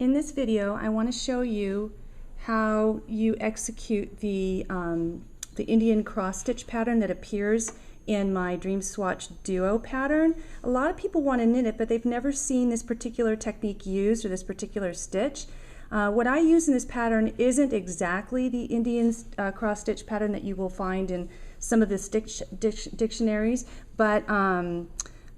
In this video, I want to show you how you execute the Indian cross stitch pattern that appears in my Dream Swatch Duo pattern. A lot of people want to knit it, but they've never seen this particular technique used or this particular stitch. What I use in this pattern isn't exactly the Indian cross stitch pattern that you will find in some of the dictionaries, but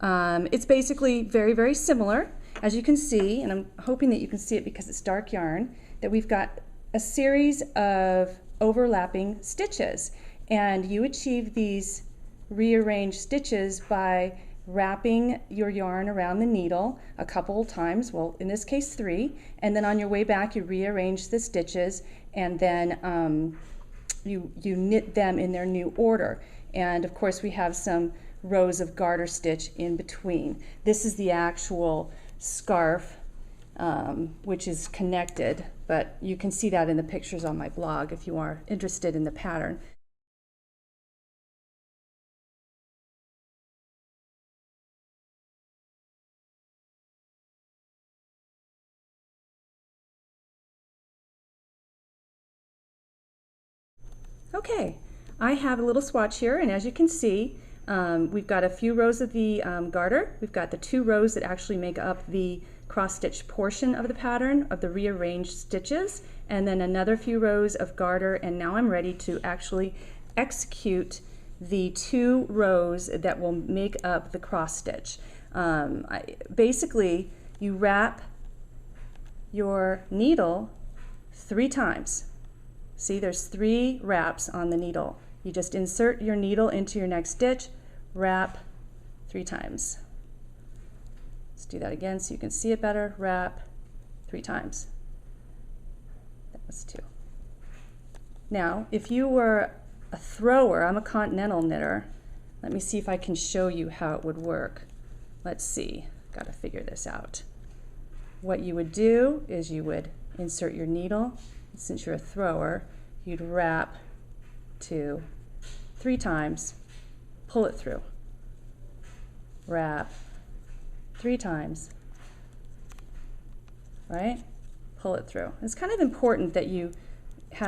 it's basically very, very similar. As you can see, and I'm hoping that you can see it because it's dark yarn, that we've got a series of overlapping stitches, and you achieve these rearranged stitches by wrapping your yarn around the needle a couple times, well in this case 3, and then on your way back you rearrange the stitches, and then you knit them in their new order. And of course we have some rows of garter stitch in between. This is the actual scarf, which is connected, but you can see that in the pictures on my blog if you are interested in the pattern. Okay, I have a little swatch here, and as you can see, we've got a few rows of the garter. We've got the 2 rows that actually make up the cross-stitch portion of the pattern, of the rearranged stitches, and then another few rows of garter, and now I'm ready to actually execute the 2 rows that will make up the cross-stitch. Basically, you wrap your needle 3 times. See, there's 3 wraps on the needle. You just insert your needle into your next stitch, wrap 3 times. Let's do that again so you can see it better. Wrap 3 times. That was 2. Now, if you were a thrower, I'm a continental knitter. Let me see if I can show you how it would work. Let's see, got to figure this out. What you would do is you would insert your needle. Since you're a thrower, you'd wrap 2, 3 times, pull it through. Wrap 3 times, right? Pull it through. It's kind of important that you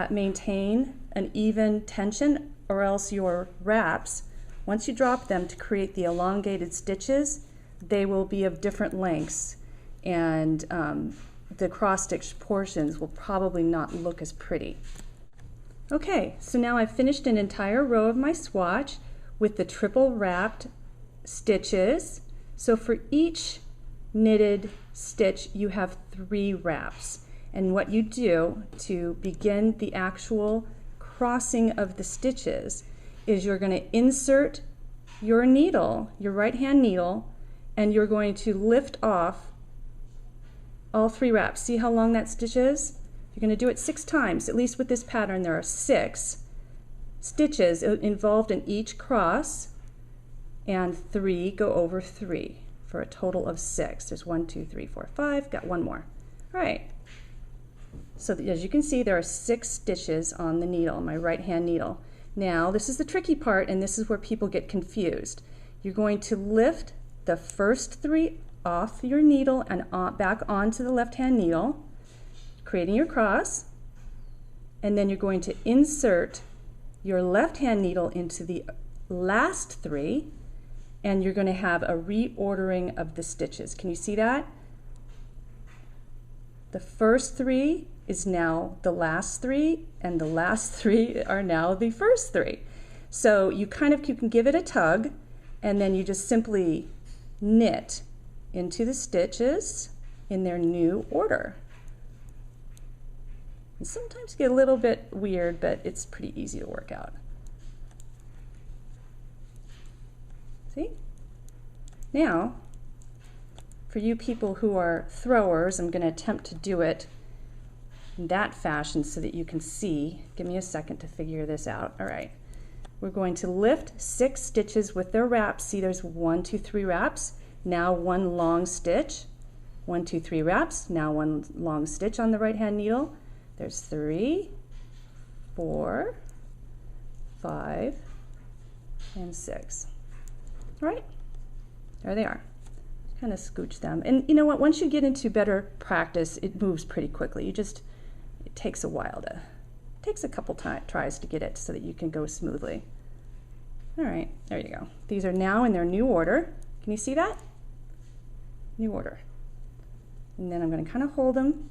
maintain an even tension, or else your wraps, once you drop them to create the elongated stitches, they will be of different lengths, and the cross-stitch portions will probably not look as pretty. Okay, so now I've finished an entire row of my swatch with the triple wrapped stitches. So for each knitted stitch you have 3 wraps, and what you do to begin the actual crossing of the stitches is you're going to insert your needle, your right hand needle, and you're going to lift off all 3 wraps. See how long that stitch is? You're going to do it 6 times. At least with this pattern there are 6 stitches involved in each cross, and 3 go over 3 for a total of 6. There's 1, 2, 3, 4, 5. Got 1 more. All right. So as you can see, there are 6 stitches on the needle, my right hand needle. Now this is the tricky part, and this is where people get confused. You're going to lift the first 3 off your needle and back onto the left hand needle, creating your cross, and then you're going to insert your left hand needle into the last 3, and you're going to have a reordering of the stitches. Can you see that? The first 3 is now the last 3, and the last 3 are now the first 3. So you can give it a tug, and then you just simply knit into the stitches in their new order. And sometimes get a little bit weird, but it's pretty easy to work out. See? Now, for you people who are throwers, I'm going to attempt to do it in that fashion so that you can see. Give me a second to figure this out. All right. We're going to lift 6 stitches with their wraps. See, there's 1, 2, 3 wraps. Now 1 long stitch, 1, 2, 3 wraps, now 1 long stitch on the right hand needle. There's 3, 4, 5, and 6. All right, there they are. kind of scooch them. And you know what, once you get into better practice, it moves pretty quickly. It takes a while it takes a couple tries to get it so that you can go smoothly. All right, there you go. These are now in their new order. Can you see that? New order. And then I'm going to kind of hold them.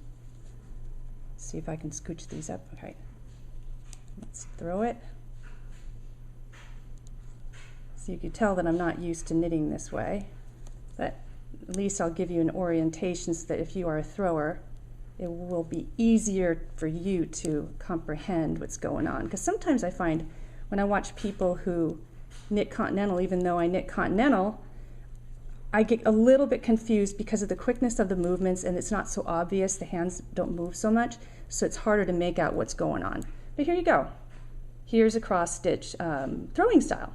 See if I can scooch these up. Okay, let's throw it. So you can tell that I'm not used to knitting this way, but at least I'll give you an orientation so that if you are a thrower, it will be easier for you to comprehend what's going on. Because sometimes I find when I watch people who knit continental, even though I knit continental, I get a little bit confused because of the quickness of the movements, and it's not so obvious. The hands don't move so much, so it's harder to make out what's going on. But here you go. Here's a cross stitch throwing style.